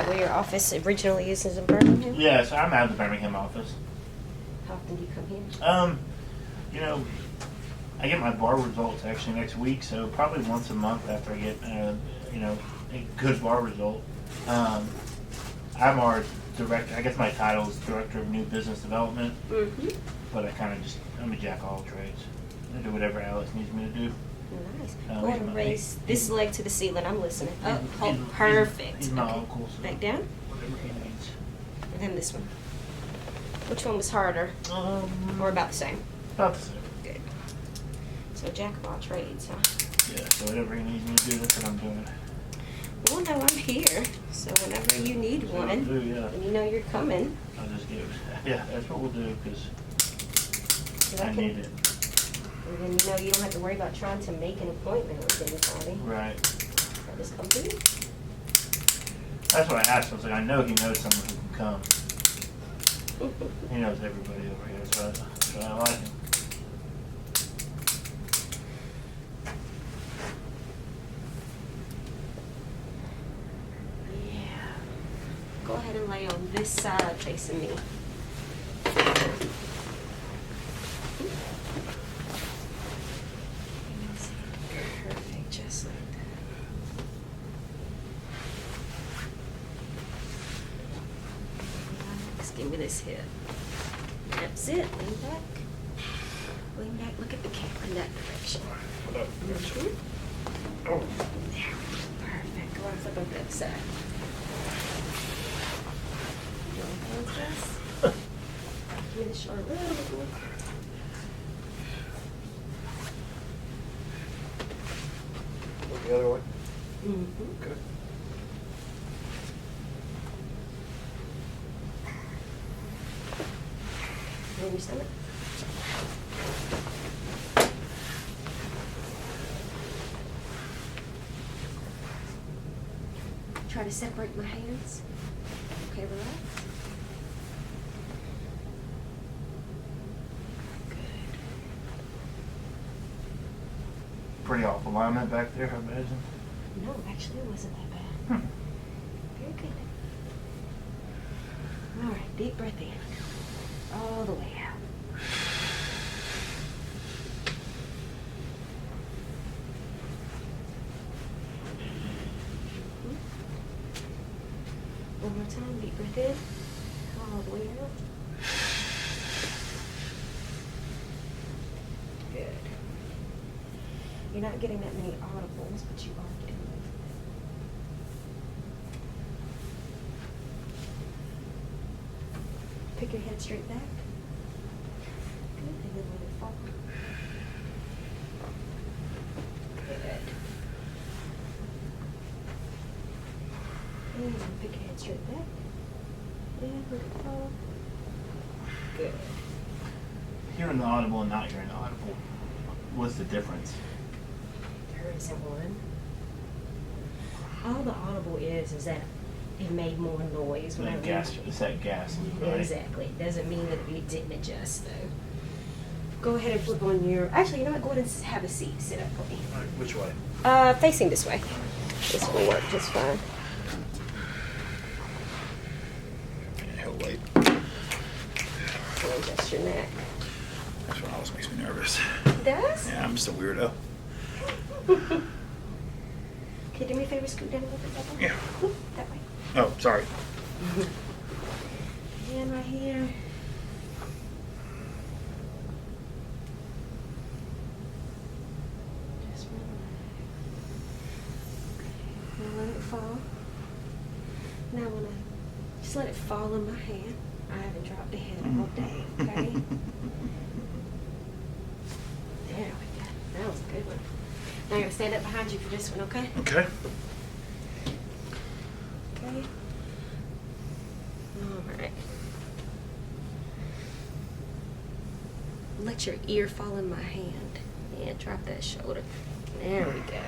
that where your office originally is in Birmingham? Yeah, so I'm out of the Birmingham office. How often do you come here? You know, I get my bar results actually next week, so probably once a month after I get, you know, a good bar result. I'm our director. I guess my title is Director of New Business Development, but I'm a jack of all trades. I do whatever Alex needs me to do. Nice. Go ahead and raise this leg to the ceiling. I'm listening. Oh, perfect. He's my uncle. So back down. Whatever he needs. And then this one. Which one was harder? Or about the same? About the same. Good. So jack of all trades, huh? Yeah, so whatever he needs me to do, that's what I'm doing. Well, no, I'm here. So whenever you need That's one, what I'll do, yeah. and you know you're coming. I'll just give. Yeah, that's what we'll do, because I need it. And then you know you don't have to worry about trying to make an appointment with anybody. Right. I just come to you. That's what I asked him. I was like, I know he knows someone who can come. He knows everybody over here, so I like him. Yeah. Go ahead and lay on this side facing me. Perfect, just like that. Relax, give me this hip. That's it. Lean back. Lean back. Look at the camera in that direction. Oh. There. Perfect. Go on, flip over to the side. Your hands, guys. Give me the shoulder a little bit more. Look the other way. Good. Roll your stomach. Try to separate my hands. Okay, relax. Good. Pretty off alignment back there, I imagine. No, actually it wasn't that bad. Very good. All right, deep breath in. All the way out. One more time, deep breath in. All the way out. Good. You're not getting that many audibles, but you are getting movement. Pick your head straight back. Good, and then let it fall. Good. And pick your head straight back. And let it fall. Good. Hearing the audible and not hearing the audible, what's the difference? There isn't one. All the audible is that it made more noise when I That gas, it's that gas, right? Exactly. It doesn't mean that it didn't adjust though. Go ahead and flip on your. Actually, you know what? Go ahead and have a seat. Sit up for me. All right, which way? Facing this way. This will work just fine. Yeah, he'll wait. So adjust your neck. That's what always makes me nervous. It does? Yeah, I'm just a weirdo. Can you do me a favor? Scoot down a little bit. That way. Yeah. That way. Oh, sorry. Hand right here. Just relax. Now let it fall. Now when I just let it fall in my hand. I haven't dropped a head all day, okay? There we go. That was a good one. Now I'm gonna stand up behind you for this one, okay? Okay. Okay. All right. Let your ear fall in my hand and drop that shoulder. There we go.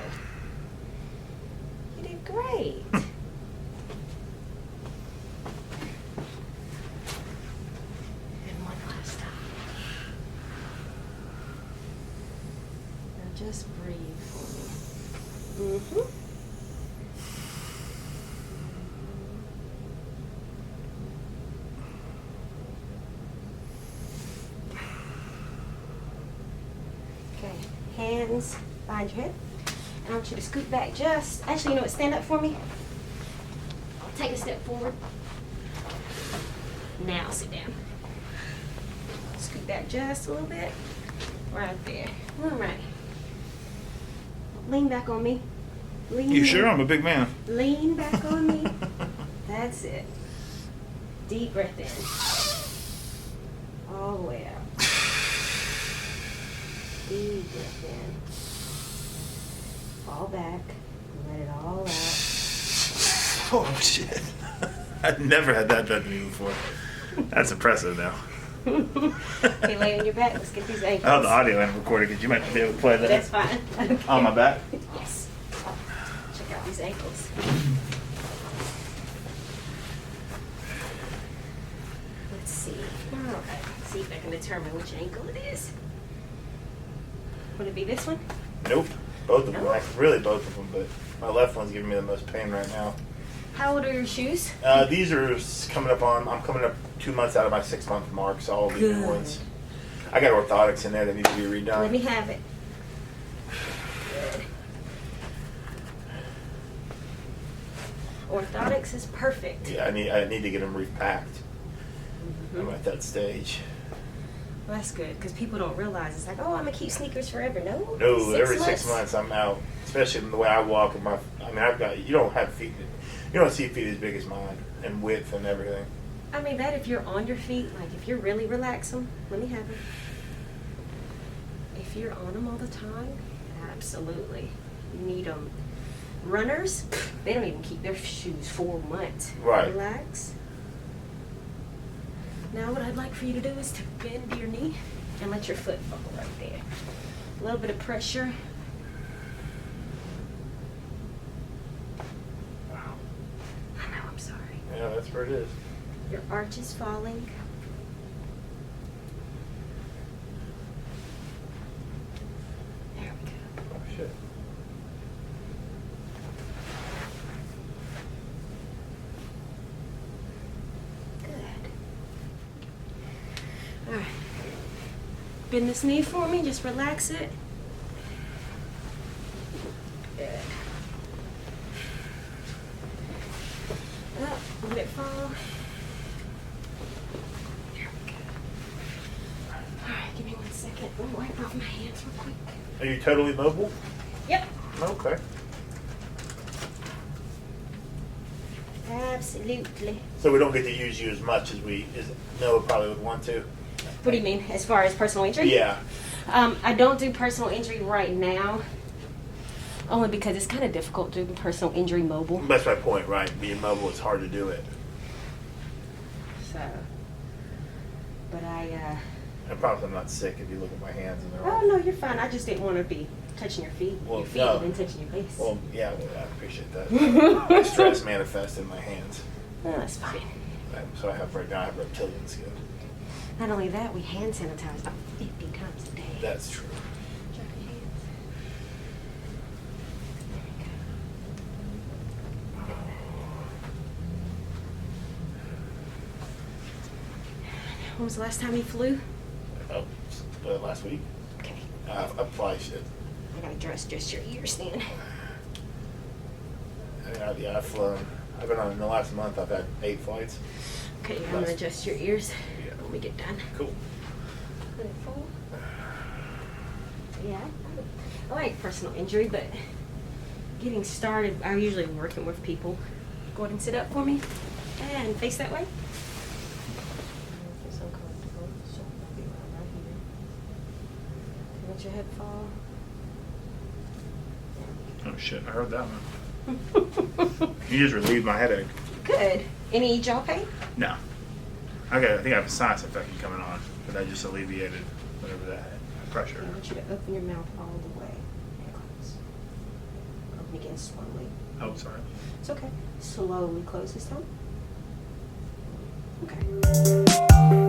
You did great. And one last time. Now just breathe for me. hands behind your head. And I want you to scoot back just, actually, you know what, stand up for me. Take a step forward. Now sit down. Scoot back just a little bit. Right there. All right. Lean back on me. Lean You sure? back. I'm a big man. Lean back on me. That's it. Deep breath in. All the way out. Deep breath in. Fall back. Let it all out. Oh, shit. I've never had that done to me before. That's impressive now. Okay, lay on your back. Let's get these ankles. I have the audio and recording because you might be able to play that. That's fine. Okay. On my back? Yes. Check out these ankles. Let's see. All right. Let's see if I can determine which ankle it is. Would it be this one? Nope. Both of them. No? Really both of them, but my left one's giving me the most pain right now. How old are your shoes? These are coming up on, I'm coming up 2 months out of my 6-month mark, so I'll be new Good. ones. I got orthotics in there that need to be redone. Let me have it. Good. Orthotics is perfect. Yeah, I need to get them repacked. Mhm. I'm at that stage. Well, that's good because people don't realize it's like, oh, I'm gonna keep sneakers forever. No. No, every 6 months I'm out. Especially in the way I walk. I've got, you don't have feet, you don't see feet as big as mine and width and everything. I mean, that if you're on your feet, like if you're really relaxed them, let me have it. If you're on them all the time, absolutely. You need them. Runners, they don't even keep their shoes 4 months. Right. Relax. Now what I'd like for you to do is to bend your knee and let your foot fall right there. A little bit of pressure. Wow. I know, I'm sorry. Yeah, that's where it is. Your arch is falling. There we go. Oh, shit. Good. All right. Bend this knee for me. Just relax it. Good. Up. Let it fall. There we go. All right. Give me 1 second. Let me wipe off my hands real quick. Are you totally mobile? Yep. Okay. Absolutely. So we don't get to use you as much as Noah probably would want to? What do you mean, as far as personal injury? Yeah. I don't do personal injury right now, only because it's kind of difficult doing personal injury mobile. That's my point, right? Being mobile, it's hard to do it. So, but I promise I'm not sick if you look at my hands and they're oh all... no, you're fine. I just didn't want to be touching your feet. Well, Your feet no. and then touching your face. Well, yeah, well, I appreciate that. My stress manifests in my hands. No, that's fine. So I have reptilian skin. Not only that, we hand sanitize about 50 times a day. That's true. Drop your hands. There we go. When was the last time you flew? Last week. Okay. I probably should. I gotta dress just your ears then. I've flown. I've been on, in the last month, I've had 8 flights. Okay, I'm gonna adjust your ears Yeah. when we get done. Cool. Let it fall. Yeah, I like personal injury, but getting started, I'm usually working with people. Go ahead and sit up for me and face that way. If it's uncomfortable, so I'll be right here. Let your head fall. Oh shit! I heard that one. You just relieved my headache. Good. Any jaw pain? No. Okay, I think I have a sinus infection coming on, but that just alleviated whatever that pressure. I want you to open your mouth all the way and close. Open again slowly. Oh, sorry. It's okay. Slowly close this time. Okay.